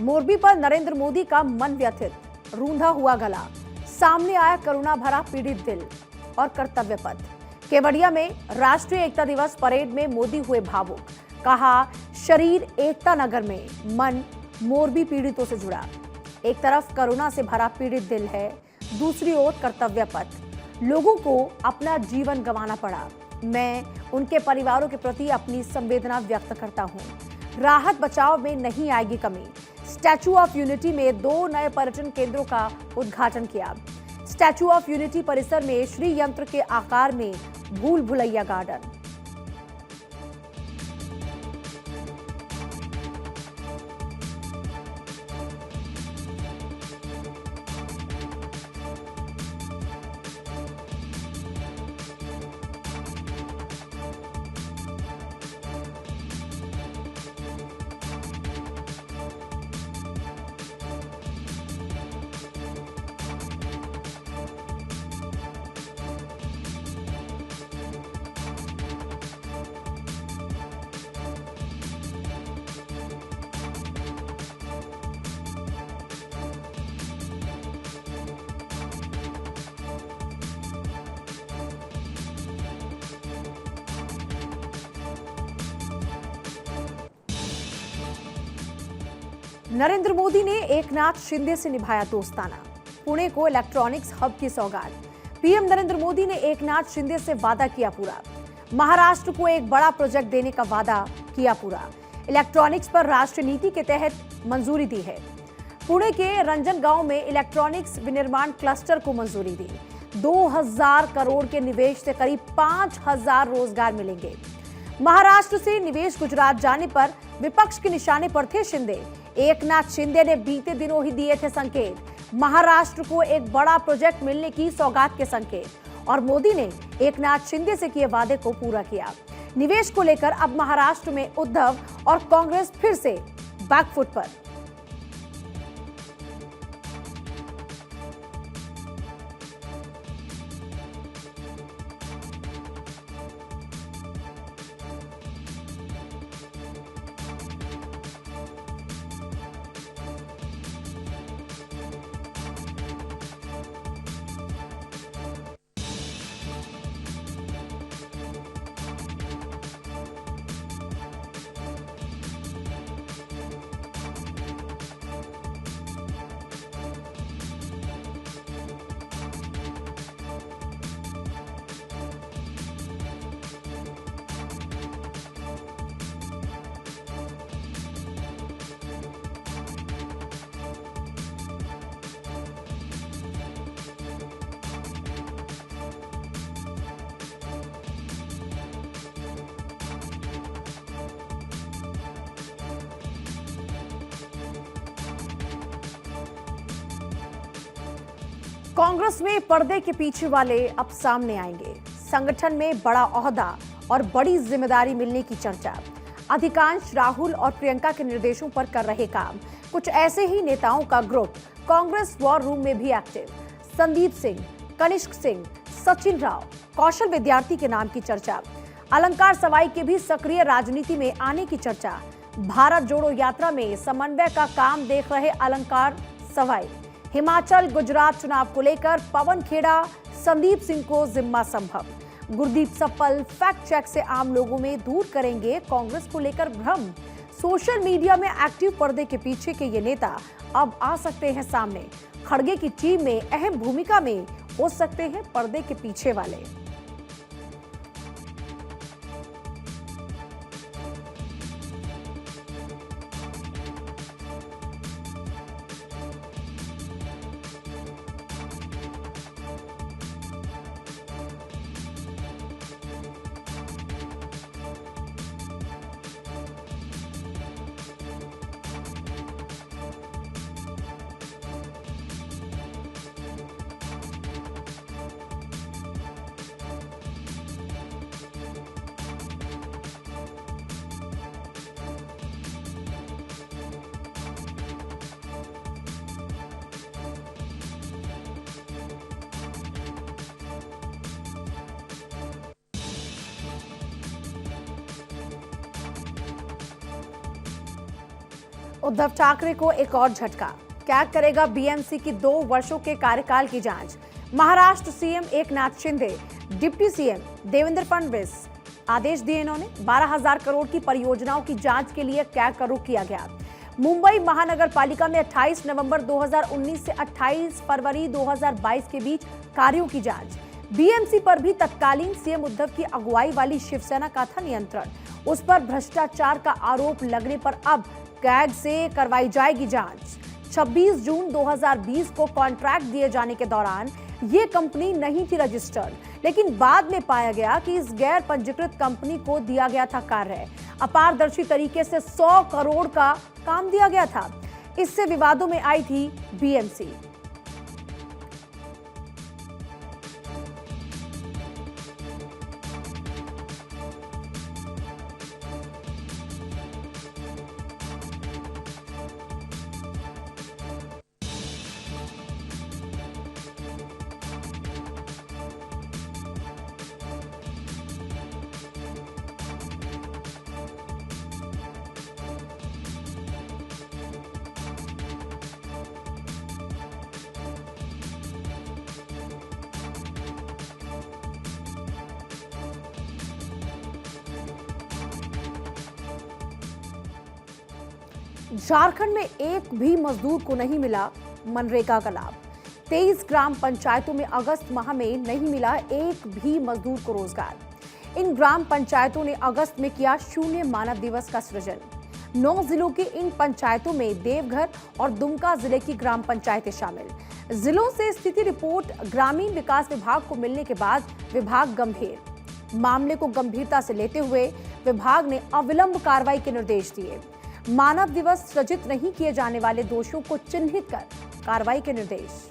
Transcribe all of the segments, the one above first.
मोरबी पर नरेंद्र मोदी का मन व्यथित, रूंधा हुआ गला, सामने आया करुणा भरा पीड़ित दिल और कर्तव्य पथ। केवड़िया में राष्ट्रीय एकता दिवस परेड में मोदी हुए भावुक, कहा शरीर एकता नगर में, मन मोरबी पीड़ितों से जुड़ा। एक तरफ करुणा से भरा पीड़ित दिल है, दूसरी ओर कर्तव्य पथ। लोगों को अपना जीवन गंवाना पड़ा। मैं उनके परिवारों के प्रति अपनी संवेदना व्यक्त करता हूं। राहत बचाव में नहीं आएगी कमी। स्टैचू ऑफ यूनिटी में 2 नए पर्यटन केंद्रों का उद्घाटन किया। स्टैचू ऑफ यूनिटी परिसर में श्री यंत्र के आकार में भूल भुलैया गार्डन। नरेंद्र मोदी ने एकनाथ शिंदे से निभाया दोस्ताना, पुणे को इलेक्ट्रॉनिक्स हब की सौगात। पीएम नरेंद्र मोदी ने एकनाथ शिंदे से वादा किया पूरा। महाराष्ट्र को एक बड़ा प्रोजेक्ट देने का वादा किया पूरा। इलेक्ट्रॉनिक्स पर राष्ट्रीय नीति के तहत मंजूरी दी है। पुणे के रंजन गांव में इलेक्ट्रॉनिक्स विनिर्माण क्लस्टर को मंजूरी दी। 2000 करोड़ के निवेश से करीब 5000 रोजगार मिलेंगे। महाराष्ट्र से निवेश गुजरात जाने पर विपक्ष के निशाने पर थे शिंदे। एकनाथ शिंदे ने बीते दिनों ही दिए थे संकेत, महाराष्ट्र को एक बड़ा प्रोजेक्ट मिलने की सौगात के संकेत। और मोदी ने एकनाथ शिंदे से किए वादे को पूरा किया। निवेश को लेकर अब महाराष्ट्र में उद्धव और कांग्रेस फिर से बैकफुट पर। कांग्रेस में पर्दे के पीछे वाले अब सामने आएंगे। संगठन में बड़ा ओहदा और बड़ी जिम्मेदारी मिलने की चर्चा। अधिकांश राहुल और प्रियंका के निर्देशों पर कर रहे काम। कुछ ऐसे ही नेताओं का ग्रुप कांग्रेस वॉर रूम में भी एक्टिव। संदीप सिंह, कनिष्क सिंह, सचिन राव, कौशल विद्यार्थी के नाम की चर्चा। अलंकार सवाई के भी सक्रिय राजनीति में आने की चर्चा। भारत जोड़ो यात्रा में समन्वय का काम देख रहे अलंकार सवाई। हिमाचल गुजरात चुनाव को लेकर पवन खेड़ा, संदीप सिंह को जिम्मा संभव। गुरदीप सप्पल फैक्ट चेक से आम लोगों में दूर करेंगे कांग्रेस को लेकर भ्रम। सोशल मीडिया में एक्टिव पर्दे के पीछे के ये नेता अब आ सकते हैं सामने। खड़गे की टीम में अहम भूमिका में हो सकते हैं पर्दे के पीछे वाले। उद्धव ठाकरे को एक और झटका। क्या करेगा बीएमसी की 2 वर्षों के कार्यकाल की जांच। Maharashtra CM Eknath Shinde, deputy CM Devendra Fadnavis आदेश दिए। इन्होंने 12,000 करोड़ की परियोजनाओं की जांच के लिए क्या रुख किया गया। मुंबई महानगर पालिका में 28 नवंबर 2019 से 28 फरवरी 2022 के बीच कार्यों की जांच। बीएमसी पर भी तत्कालीन सीएम उद्धव की अगुवाई वाली शिवसेना का था नियंत्रण। उस पर भ्रष्टाचार का आरोप लगने पर अब कैग से करवाई जाएगी जांच। 26 जून 2020 को कॉन्ट्रैक्ट दिए जाने के दौरान ये कंपनी नहीं थी रजिस्टर्ड, लेकिन बाद में पाया गया कि इस गैर पंजीकृत कंपनी को दिया गया था कार्य। अपारदर्शी तरीके से 100 करोड़ का काम दिया गया था। इससे विवादों में आई थी बीएमसी। झारखंड में एक भी मजदूर को नहीं मिला मनरेगा का लाभ। 23 ग्राम पंचायतों में अगस्त माह में नहीं मिला एक भी मजदूर को रोजगार। इन ग्राम पंचायतों ने अगस्त में किया शून्य मानव दिवस का सृजन। 9 जिलों की इन पंचायतों में देवघर और दुमका जिले की ग्राम पंचायतें शामिल। जिलों से स्थिति रिपोर्ट ग्रामीण विकास विभाग को मिलने के बाद विभाग गंभीर। मामले को गंभीरता से लेते हुए विभाग ने अविलंब कार्रवाई के निर्देश दिए। मानव दिवस सृजित नहीं किए जाने वाले दोषियों को चिन्हित कर कार्रवाई के निर्देश।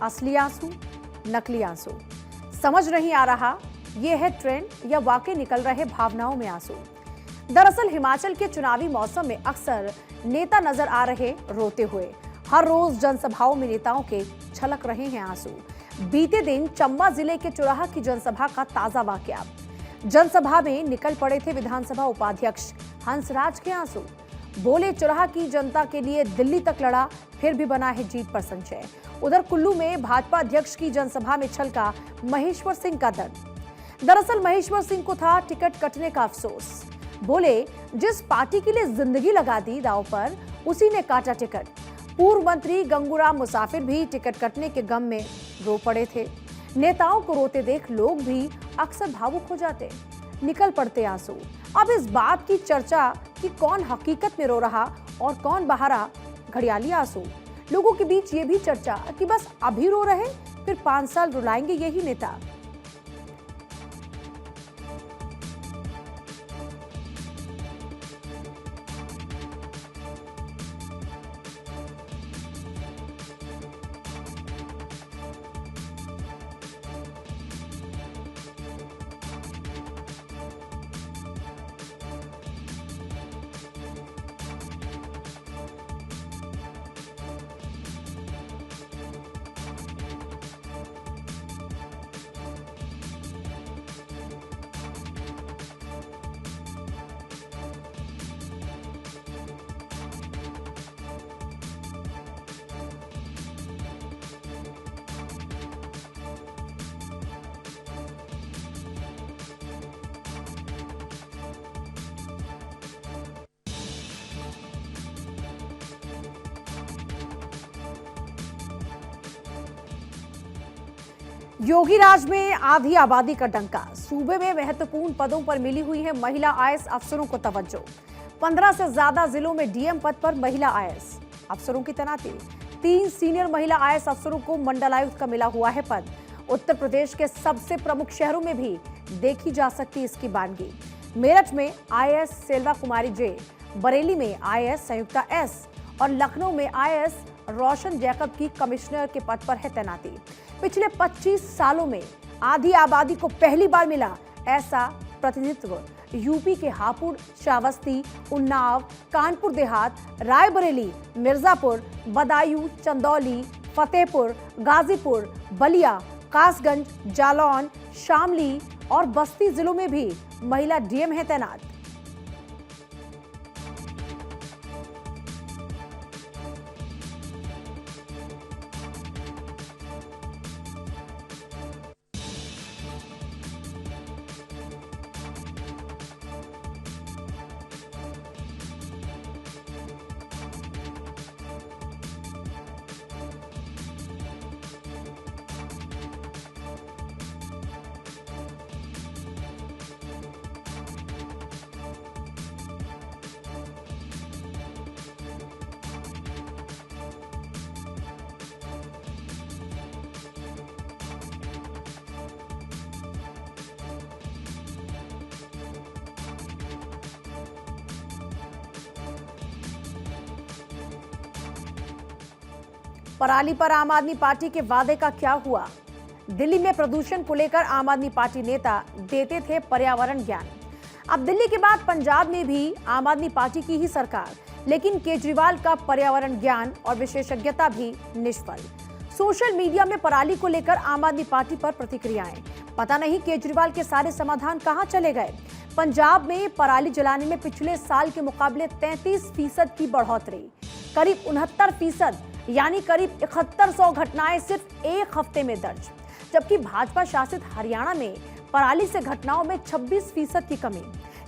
असली आंसू, नकली आंसू, समझ नहीं आ रहा ये है ट्रेंड या वाकई निकल रहे भावनाओं में आंसू। दरअसल हिमाचल के चुनावी मौसम में अक्सर नेता नजर आ रहे रोते हुए। हर रोज जनसभाओं में नेताओं के छलक रहे हैं आंसू। बीते दिन चंबा जिले के चुराह की जनसभा का ताजा वाकया। जनसभा में निकल पड़े थे विधानसभा उपाध्यक्ष हंसराज के आंसू। बोले, चुराह की जनता के लिए दिल्ली तक लड़ा, फिर भी बना है जीत पर संशय। उधर कुल्लू में भाजपा अध्यक्ष की जनसभा में छलका महेश्वर सिंह का दर्द। दरअसल महेश्वर सिंह को था टिकट कटने का अफसोस। बोले, जिस पार्टी के लिए जिंदगी लगा दी दांव पर, उसी ने काटा टिकट। पूर्व मंत्री गंगूराम मुसाफिर भी टिकट कटने के गम में रो पड़े थे। नेताओं को रोते देख लोग भी अक्सर भावुक हो जाते, निकल पड़ते आंसू। अब इस बात की चर्चा कि कौन हकीकत में रो रहा और कौन बहारा घड़ियाली आंसू। लोगों के बीच ये भी चर्चा कि बस अभी रो रहे, फिर 5 साल रुलाएंगे यही नेता। योगी राज में आधी आबादी का डंका। सूबे में महत्वपूर्ण पदों पर मिली हुई है महिला आईएएस अफसरों को तवज्जो। 15 से ज्यादा जिलों में डीएम पद पर महिला आईएएस अफसरों की तैनाती। 3 सीनियर महिला आईएएस अफसरों को मंडलायुक्त का मिला हुआ है पद। उत्तर प्रदेश के सबसे प्रमुख शहरों में भी देखी जा सकती इसकी बानगी। मेरठ में आईएएस सेल्वा कुमारी जे, बरेली में आईएएस संयुक्ता एस, और लखनऊ में आईएएस रोशन जैकब की कमिश्नर के पद पर है तैनाती। पिछले 25 सालों में आधी आबादी को पहली बार मिला ऐसा प्रतिनिधित्व। यूपी के हापुड़, श्रावस्ती, उन्नाव, कानपुर देहात, रायबरेली, मिर्जापुर, बदायूं, चंदौली, फतेहपुर, गाजीपुर, बलिया, कासगंज, जालौन, शामली और बस्ती जिलों में भी महिला डीएम है तैनात। पराली पर आम आदमी पार्टी के वादे का क्या हुआ? दिल्ली में प्रदूषण को लेकर आम आदमी पार्टी नेता देते थे पर्यावरण ज्ञान। अब दिल्ली के बाद पंजाब में भी आम आदमी पार्टी की ही सरकार, लेकिन केजरीवाल का पर्यावरण ज्ञान और विशेषज्ञता भी निष्फल। सोशल मीडिया में पराली को लेकर आम आदमी पार्टी पर प्रतिक्रियाएं। पता नहीं केजरीवाल के सारे समाधान कहां चले गए। पंजाब में पराली जलाने में पिछले साल के मुकाबले 33% की बढ़ोतरी, करीब 69%, यानी करीब 7100 घटनाएं सिर्फ एक हफ्ते में दर्ज। जबकि भाजपा शासित हरियाणा में पराली से घटनाओं में 26% की कमी।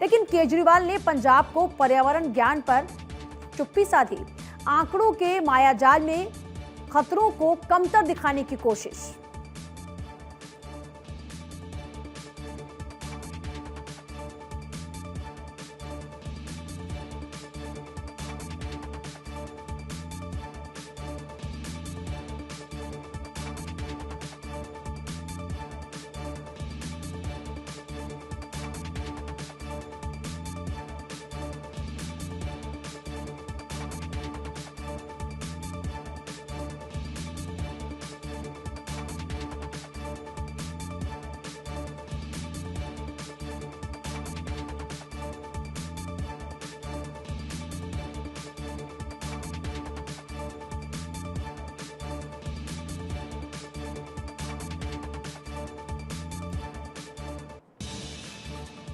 लेकिन केजरीवाल ने पंजाब को पर्यावरण ज्ञान पर चुप्पी साधी। आंकड़ों के मायाजाल में खतरों को कमतर दिखाने की कोशिश।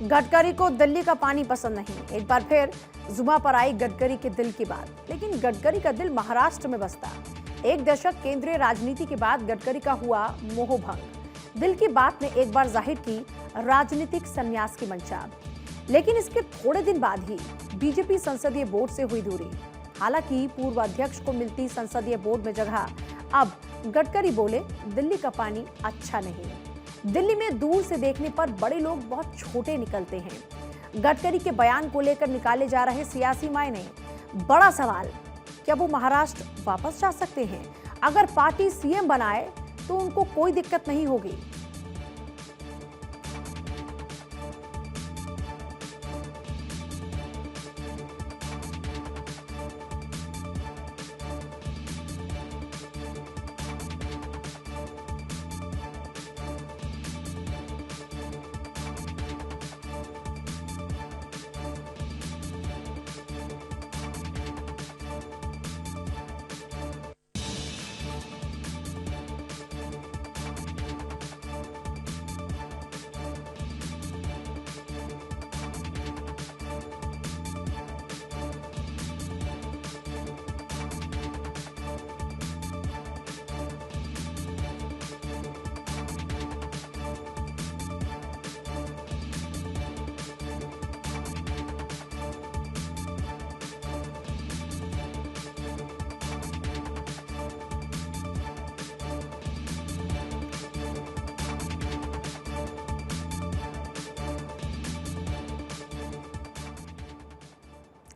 गडकरी को दिल्ली का पानी पसंद नहीं। एक बार फिर जुबां पर आई गडकरी के दिल की बात। लेकिन गडकरी का दिल महाराष्ट्र में बसता। एक दशक केंद्रीय राजनीति के बाद गडकरी का हुआ मोहभंग। दिल की बात ने एक बार जाहिर की राजनीतिक संन्यास की मंशा। लेकिन इसके थोड़े दिन बाद ही बीजेपी संसदीय बोर्ड से हुई दूरी। हालांकि पूर्व अध्यक्ष को मिलती संसदीय बोर्ड में जगह, अब गडकरी बोले दिल्ली का पानी अच्छा नहीं। दिल्ली में दूर से देखने पर बड़े लोग बहुत छोटे निकलते हैं। गडकरी के बयान को लेकर निकाले जा रहे सियासी मायने। बड़ा सवाल, क्या वो महाराष्ट्र वापस जा सकते हैं? अगर पार्टी सीएम बनाए तो उनको कोई दिक्कत नहीं होगी।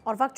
और वक्त